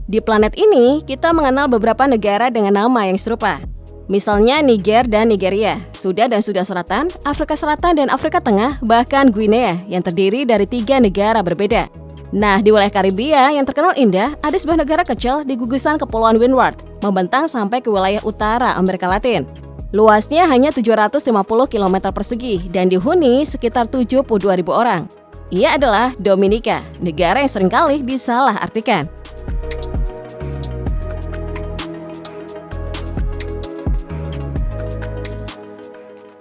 Di planet ini, kita mengenal beberapa negara dengan nama yang serupa. Misalnya Niger dan Nigeria, Sudan dan Sudan Selatan, Afrika Selatan dan Afrika Tengah, bahkan Guinea yang terdiri dari 3 negara berbeda. Nah, di wilayah Karibia yang terkenal indah, ada sebuah negara kecil di gugusan Kepulauan Windward, membentang sampai ke wilayah utara Amerika Latin. Luasnya hanya 750 km persegi dan dihuni sekitar 72.000 orang. Ia adalah Dominika, negara yang seringkali disalah-artikan.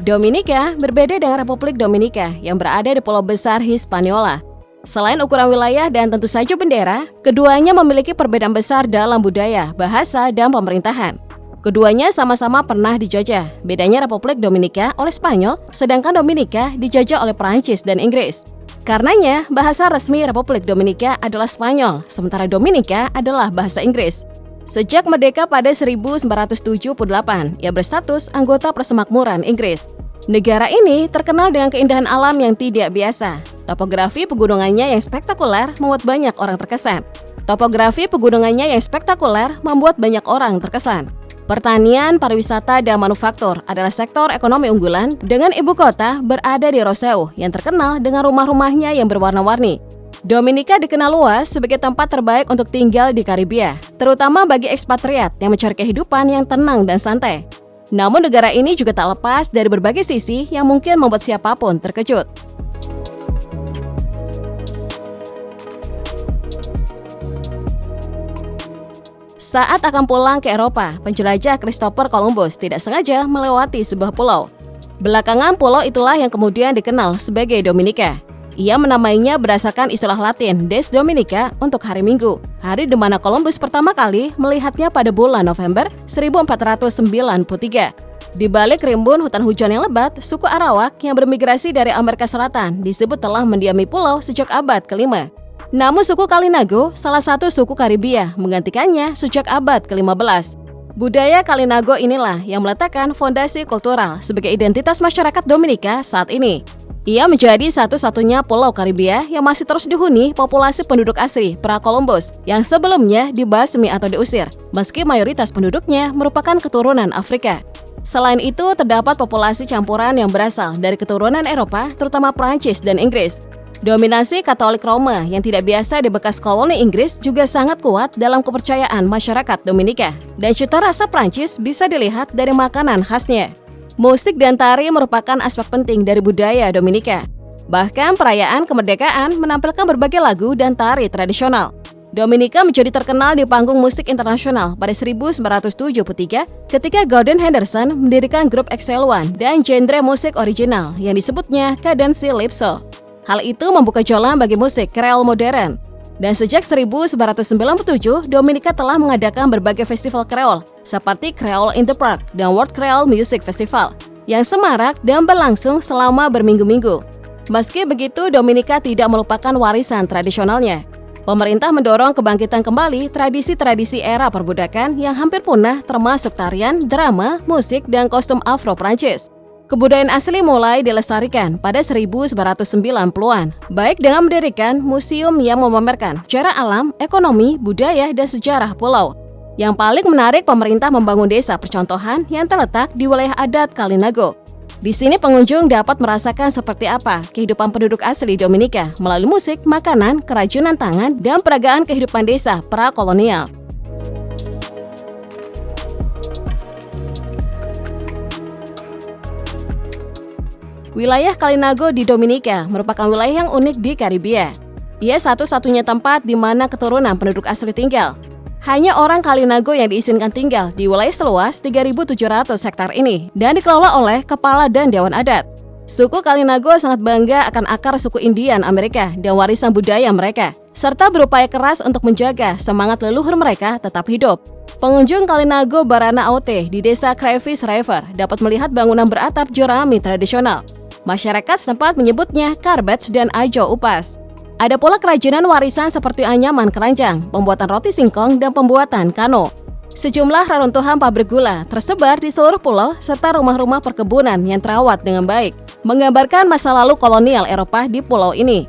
Dominika berbeda dengan Republik Dominika yang berada di Pulau Besar Hispaniola. Selain ukuran wilayah dan tentu saja bendera, keduanya memiliki perbedaan besar dalam budaya, bahasa, dan pemerintahan. Keduanya sama-sama pernah dijajah. Bedanya Republik Dominika oleh Spanyol, sedangkan Dominika dijajah oleh Perancis dan Inggris. Karenanya, bahasa resmi Republik Dominika adalah Spanyol, sementara Dominika adalah bahasa Inggris. Sejak merdeka pada 1978, ia berstatus anggota Persemakmuran Inggris. Negara ini terkenal dengan keindahan alam yang tidak biasa. Topografi pegunungannya yang spektakuler membuat banyak orang terkesan. Pertanian, pariwisata, dan manufaktur adalah sektor ekonomi unggulan dengan ibu kota berada di Roseau yang terkenal dengan rumah-rumahnya yang berwarna-warni. Dominika dikenal luas sebagai tempat terbaik untuk tinggal di Karibia, terutama bagi ekspatriat yang mencari kehidupan yang tenang dan santai. Namun negara ini juga tak lepas dari berbagai sisi yang mungkin membuat siapapun terkejut. Saat akan pulang ke Eropa, penjelajah Christopher Columbus tidak sengaja melewati sebuah pulau. Belakangan pulau itulah yang kemudian dikenal sebagai Dominika. Ia menamainya berdasarkan istilah Latin Des Dominica untuk hari Minggu, hari di mana Columbus pertama kali melihatnya pada bulan November 1493. Di balik rimbun hutan hujan yang lebat, suku Arawak yang bermigrasi dari Amerika Selatan disebut telah mendiami pulau sejak abad ke-5. Namun suku Kalinago, salah satu suku Karibia, menggantikannya sejak abad ke-15. Budaya Kalinago inilah yang meletakkan fondasi kultural sebagai identitas masyarakat Dominika saat ini. Ia menjadi satu-satunya pulau Karibia yang masih terus dihuni populasi penduduk asli pra-Columbus yang sebelumnya dibasmi atau diusir, meski mayoritas penduduknya merupakan keturunan Afrika. Selain itu, terdapat populasi campuran yang berasal dari keturunan Eropa, terutama Prancis dan Inggris. Dominasi Katolik Roma yang tidak biasa di bekas koloni Inggris juga sangat kuat dalam kepercayaan masyarakat Dominika, dan cita rasa Prancis bisa dilihat dari makanan khasnya. Musik dan tari merupakan aspek penting dari budaya Dominika. Bahkan perayaan kemerdekaan menampilkan berbagai lagu dan tari tradisional. Dominika menjadi terkenal di panggung musik internasional pada 1973 ketika Gordon Henderson mendirikan grup Excel One dan genre musik original yang disebutnya Cadence Calypso. Hal itu membuka jalan bagi musik Creole modern. Dan sejak 1997, Dominika telah mengadakan berbagai festival Creole seperti Creole in the Park dan World Creole Music Festival yang semarak dan berlangsung selama berminggu-minggu. Meski begitu, Dominika tidak melupakan warisan tradisionalnya. Pemerintah mendorong kebangkitan kembali tradisi-tradisi era perbudakan yang hampir punah, termasuk tarian, drama, musik, dan kostum Afro-Prancis. Kebudayaan asli mulai dilestarikan pada 1990-an, baik dengan mendirikan museum yang memamerkan sejarah alam, ekonomi, budaya, dan sejarah pulau. Yang paling menarik, pemerintah membangun desa percontohan yang terletak di wilayah adat Kalinago. Di sini pengunjung dapat merasakan seperti apa kehidupan penduduk asli Dominika melalui musik, makanan, kerajinan tangan, dan peragaan kehidupan desa pra-kolonial. Wilayah Kalinago di Dominika merupakan wilayah yang unik di Karibia. Ia satu-satunya tempat di mana keturunan penduduk asli tinggal. Hanya orang Kalinago yang diizinkan tinggal di wilayah seluas 3.700 hektar ini dan dikelola oleh kepala dan dewan adat. Suku Kalinago sangat bangga akan akar suku Indian Amerika dan warisan budaya mereka, serta berupaya keras untuk menjaga semangat leluhur mereka tetap hidup. Pengunjung Kalinago Barana Aute di desa Crayfish River dapat melihat bangunan beratap jerami tradisional. Masyarakat setempat menyebutnya karbets dan ajo upas. Ada pula kerajinan warisan seperti anyaman keranjang, pembuatan roti singkong, dan pembuatan kano. Sejumlah reruntuhan pabrik gula tersebar di seluruh pulau serta rumah-rumah perkebunan yang terawat dengan baik, menggambarkan masa lalu kolonial Eropa di pulau ini.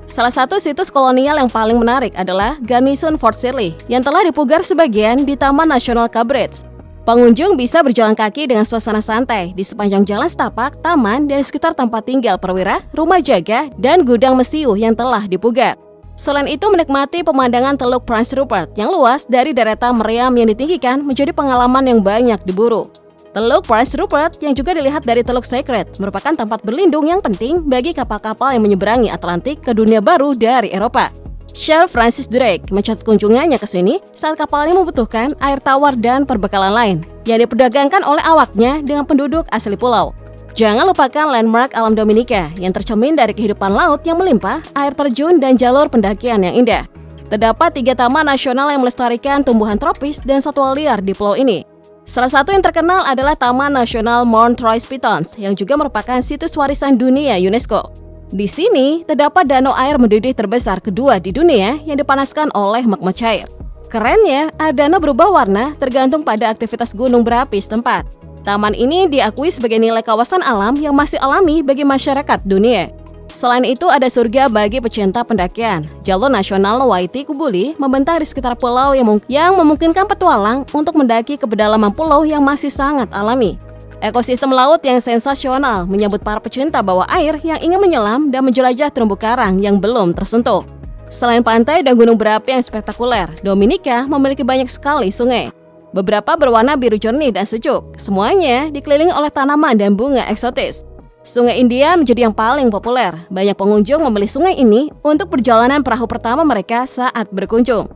Salah satu situs kolonial yang paling menarik adalah Gunnison Fort Shirley yang telah dipugar sebagian di Taman Nasional Cambridge. Pengunjung bisa berjalan kaki dengan suasana santai di sepanjang jalan setapak, taman, dan sekitar tempat tinggal perwira, rumah jaga, dan gudang mesiu yang telah dipugar. Selain itu, menikmati pemandangan Teluk Prince Rupert yang luas dari deretan meriam yang ditinggikan menjadi pengalaman yang banyak diburu. Teluk Prince Rupert yang juga dilihat dari Teluk Secret merupakan tempat berlindung yang penting bagi kapal-kapal yang menyeberangi Atlantik ke dunia baru dari Eropa. Sir Francis Drake mencatat kunjungannya ke sini saat kapalnya membutuhkan air tawar dan perbekalan lain yang diperdagangkan oleh awaknya dengan penduduk asli pulau. Jangan lupakan landmark alam Dominika yang tercermin dari kehidupan laut yang melimpah, air terjun, dan jalur pendakian yang indah. Terdapat 3 taman nasional yang melestarikan tumbuhan tropis dan satwa liar di pulau ini. Salah satu yang terkenal adalah Taman Nasional Mount Troy-Pitons yang juga merupakan situs warisan dunia UNESCO. Di sini terdapat danau air mendidih terbesar kedua di dunia yang dipanaskan oleh magma cair. Kerennya, air danau berubah warna tergantung pada aktivitas gunung berapi setempat. Taman ini diakui sebagai nilai kawasan alam yang masih alami bagi masyarakat dunia. Selain itu, ada surga bagi pecinta pendakian. Jalur nasional Waiti Kubuli membentang di sekitar pulau yang memungkinkan petualang untuk mendaki ke pedalaman pulau yang masih sangat alami. Ekosistem laut yang sensasional menyambut para pecinta bawah air yang ingin menyelam dan menjelajah terumbu karang yang belum tersentuh. Selain pantai dan gunung berapi yang spektakuler, Dominika memiliki banyak sekali sungai. Beberapa berwarna biru jernih dan sejuk, semuanya dikelilingi oleh tanaman dan bunga eksotis. Sungai Indian menjadi yang paling populer. Banyak pengunjung memilih sungai ini untuk perjalanan perahu pertama mereka saat berkunjung.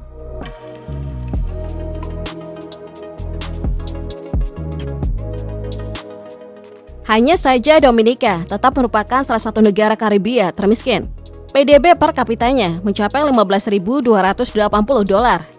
Hanya saja Dominika tetap merupakan salah satu negara Karibia termiskin. PDB per kapitanya mencapai $15.280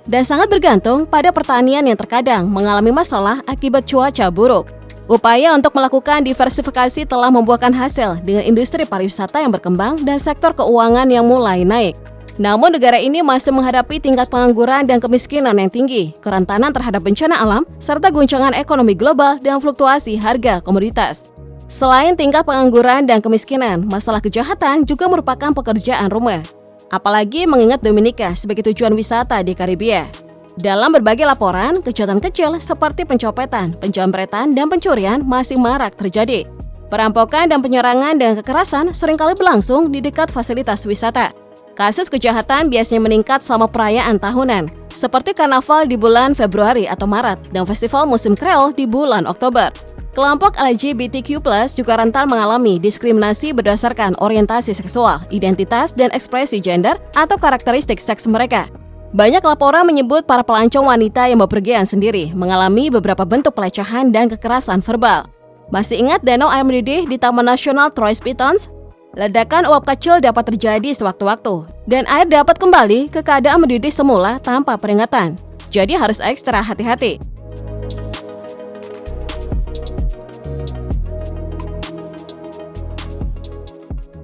dan sangat bergantung pada pertanian yang terkadang mengalami masalah akibat cuaca buruk. Upaya untuk melakukan diversifikasi telah membuahkan hasil dengan industri pariwisata yang berkembang dan sektor keuangan yang mulai naik. Namun negara ini masih menghadapi tingkat pengangguran dan kemiskinan yang tinggi, kerentanan terhadap bencana alam, serta guncangan ekonomi global dan fluktuasi harga komoditas. Selain tingkat pengangguran dan kemiskinan, masalah kejahatan juga merupakan pekerjaan rumah. Apalagi mengingat Dominika sebagai tujuan wisata di Karibia. Dalam berbagai laporan, kejahatan kecil seperti pencopetan, penjamretan, dan pencurian masih marak terjadi. Perampokan dan penyerangan dengan kekerasan seringkali berlangsung di dekat fasilitas wisata. Kasus kejahatan biasanya meningkat selama perayaan tahunan, seperti karnaval di bulan Februari atau Maret dan festival musim Kreol di bulan Oktober. Kelompok LGBTQ+ juga rentan mengalami diskriminasi berdasarkan orientasi seksual, identitas, dan ekspresi gender atau karakteristik seks mereka. Banyak laporan menyebut para pelancong wanita yang bepergian sendiri mengalami beberapa bentuk pelecehan dan kekerasan verbal. Masih ingat danau air mendidih di Taman Nasional Troy-Pitons? Ledakan uap kecil dapat terjadi sewaktu-waktu, dan air dapat kembali ke keadaan mendidih semula tanpa peringatan. Jadi harus ekstra hati-hati.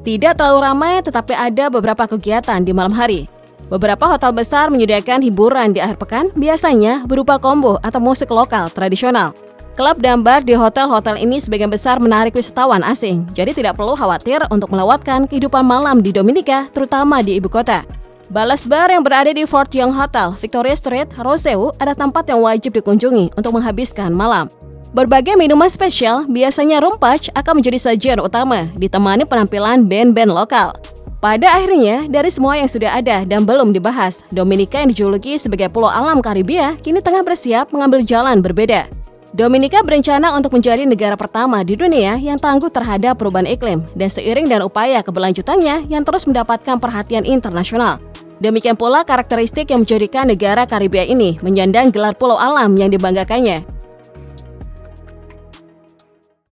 Tidak terlalu ramai, tetapi ada beberapa kegiatan di malam hari. Beberapa hotel besar menyediakan hiburan di akhir pekan, biasanya berupa combo atau musik lokal tradisional. Klub dan bar di hotel-hotel ini sebagian besar menarik wisatawan asing, jadi tidak perlu khawatir untuk melewatkan kehidupan malam di Dominika, terutama di ibu kota. Balas bar yang berada di Fort Young Hotel, Victoria Street, Roseau, ada tempat yang wajib dikunjungi untuk menghabiskan malam. Berbagai minuman spesial, biasanya rum punch akan menjadi sajian utama, ditemani penampilan band-band lokal. Pada akhirnya, dari semua yang sudah ada dan belum dibahas, Dominika yang dijuluki sebagai Pulau Alam Karibia kini tengah bersiap mengambil jalan berbeda. Dominika berencana untuk menjadi negara pertama di dunia yang tangguh terhadap perubahan iklim dan seiring dengan upaya keberlanjutannya yang terus mendapatkan perhatian internasional. Demikian pula karakteristik yang menjadikan negara Karibia ini menyandang gelar Pulau Alam yang dibanggakannya.